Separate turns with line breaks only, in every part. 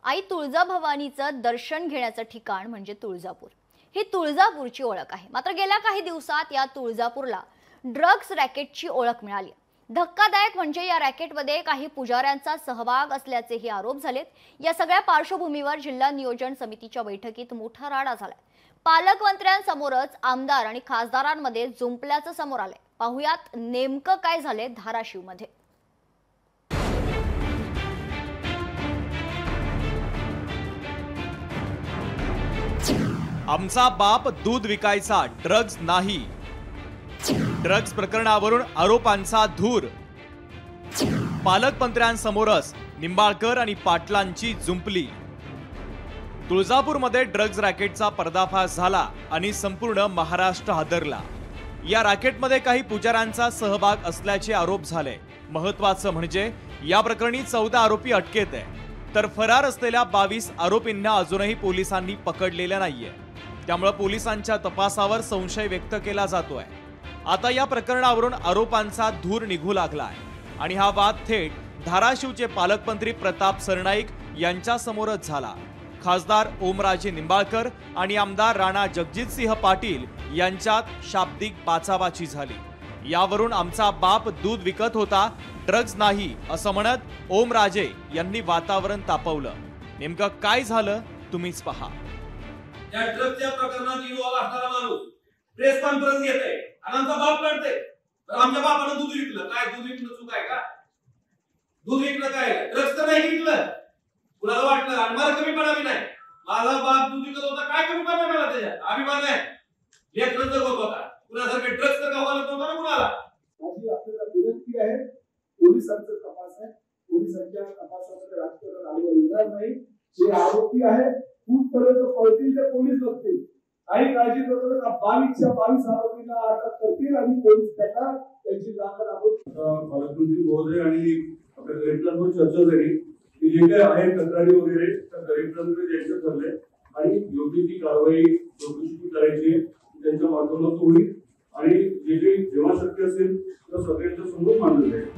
आई तुळजाभवानीचं दर्शन घेण्याचं ठिकाण म्हणजे तुळजापूर। ही तुळजापूरची ओळख आहे। मात्र गेल्या काही दिवसात या तुळजापूरला ड्रग्स रॅकेटची ओळख मिळाली। धक्कादायक म्हणजे या रॅकेटमध्ये काही पुजाऱ्यांचा सहभाग असल्याचेही आरोप झालेत। या सगळ्या पार्श्वभूमीवर जिल्हा नियोजन समितीच्या बैठकीत मोठा राडा झालाय। पालकमंत्र्यांसमोरच आमदार आणि खासदारांमध्ये जुंपल्याचं समोर आलंय। पाहुयात नेमकं काय झालंय धाराशिवमध्ये।
आमचा बाप दूध विकायचा, ड्रग्ज नाही। ड्रग्ज प्रकरणावरून आरोपांचा धूर। पालकमंत्र्यांसमोरच निंबाळकर आणि पाटलांची जुंपली। तुळजापूरमध्ये ड्रग्ज रॅकेटचा पर्दाफाश झाला आणि संपूर्ण महाराष्ट्र हादरला। या रॅकेटमध्ये काही पुजाऱ्यांचा सहभाग असल्याचे आरोप झाले। महत्त्वाचं म्हणजे या प्रकरणी 14 आरोपी अटकेत आहे, तर फरार असलेल्या 22 आरोपींना अजूनही पोलिसांनी पकडलेलं नाहीये। त्यामुळे पोलिसांच्या तपासावर संशय व्यक्त केला जातोय। आता या प्रकरणावरून आरोपांचा धूर निघू लागलाय आणि हा वाद थेट धाराशिवचे पालकमंत्री प्रताप सरनाईक यांच्या समोरच झाला। खासदार ओमराजे निंबाळकर आणि आमदार राणा जगजितसिंह पाटील यांच्यात शाब्दिक बाचाबाची झाली। यावरून आमचा बाप दूध विकत होता, ड्रग्ज नाही असं म्हणत ओमराजे यांनी वातावरण तापवलं। नेमकं काय झालं तुम्हीच पहा।
या ड्रग्जच्या प्रकरणात इन्व्हॉल्व असणारा माणूस प्रेस कॉन्फरन्स घेते आणि आमचा बाप लढते। तर आमच्या बापानं दूध विकलं, काय दूध विकणं चूक आहे का? दूध विकलं काय? ड्रग्ज तर नाही विकलं। कुणाला वाटलं आणि मला कमीपणा बी नाही। माझा बाप दूध विकत होता, काय कमीपणा मला त्याच्यात? अभिमान आहे। लेकरं जगत होता, कुणासारखे ड्रग्ज तर गावाला नव्हता ना कुणाला।
माझी आपल्याला विनंती आहे, पोलिसांचा तपास आहे, पोलिसांच्या तपासामध्ये राजकारण आलं येणार नाही। जे आरोपी आहे कुठपर्यंत पळतील ते पोलीस बघतील। काही काळजी करू नका। 22च्या 22 आरोपींना अटक करतील आणि पोलीस त्यांची जागा लागून पालकमंत्री महोदय आणि आपल्या कलेक्टरवर चर्चा झाली की जे काही आहे तक्रारी वगैरे त्या कलेक्टरकडे द्यायचं ठरलंय आणि योग्य ती कारवाई चौकशी करायची त्यांच्या माध्यमातून होईल आणि जे जेव्हा शक्य असेल तर सगळ्यांच्या समोर मांडलं जाईल।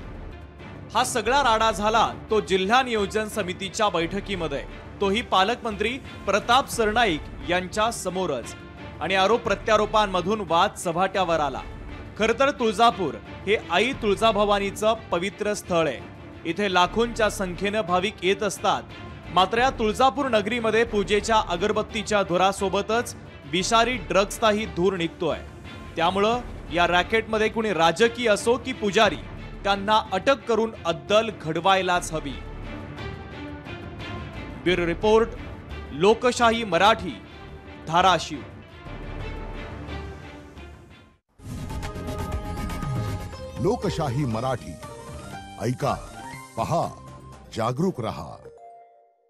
हा सगळा राडा झाला तो जिल्हा नियोजन समितीच्या बैठकीमध्ये, तोही पालकमंत्री प्रताप सरनाईक यांच्या समोरच। आणि आरोप प्रत्यारोपांमधून वाद चव्हाट्यावर आला। खरं तर तुळजापूर हे आई तुळजाभवानीचं पवित्र स्थळ आहे। इथे लाखोंच्या संख्येने भाविक येत असतात। मात्र या तुळजापूर नगरीमध्ये पूजेच्या अगरबत्तीच्या धुरासोबतच विषारी ड्रग्जचाही धूर निघतोय। त्यामुळं या रॅकेटमध्ये कुणी राजकीय असो की पुजारी, त्यांना अटक करून अद्दल घडवायलाच हवी। ब्युरो रिपोर्ट, लोकशाही मराठी, धाराशिव।
लोकशाही मराठी, ऐका, पहा, जागरूक रहा।